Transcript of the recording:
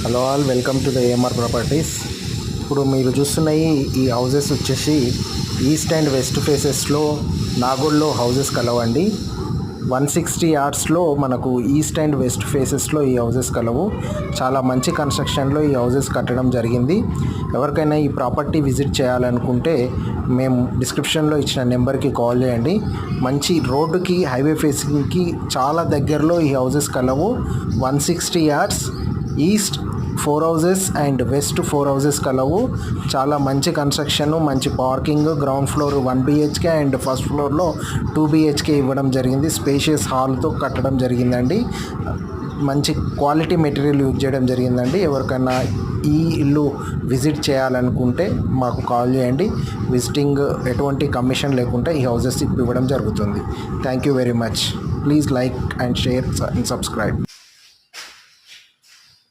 Hello all, welcome to the AMR properties. ఇప్పుడు మీరు చూస్తున్న ఈ హౌజెస్ వచ్చేసి ఈస్ట్ అండ్ వెస్ట్ ఫేసెస్లో నాగోల్లో హౌజెస్ కలవండి. 160 యార్డ్స్లో మనకు ఈస్ట్ అండ్ వెస్ట్ ఫేసెస్లో ఈ హౌజెస్ కలవు. చాలా మంచి కన్స్ట్రక్షన్లో ఈ హౌజెస్ కట్టడం జరిగింది. ఎవరికైనా ఈ ప్రాపర్టీ విజిట్ చేయాలనుకుంటే మేము డిస్క్రిప్షన్లో ఇచ్చిన నెంబర్కి కాల్ చేయండి. మంచి రోడ్డుకి, హైవే ఫేసింగ్కి చాలా దగ్గరలో ఈ హౌజెస్ కలవు. 160 yards, east 4 houses and west 4 houses కలవు. చాలా మంచి కన్స్ట్రక్షన్, మంచి parking, ground floor 1 BHK and first ఫ్లోర్లో 2 BHK ఇవ్వడం జరిగింది. స్పేషియస్ హాల్తో కట్టడం జరిగిందండి. మంచి క్వాలిటీ మెటీరియల్ యూజ్ చేయడం జరిగిందండి. ఎవరికైనా ఈ ఇల్లు విజిట్ చేయాలనుకుంటే మాకు కాల్ చేయండి. విజిటింగ్ ఎటువంటి కమిషన్ లేకుండా ఈ హౌజెస్ ఇవ్వడం జరుగుతుంది. Thank you very much. Please like and share and subscribe.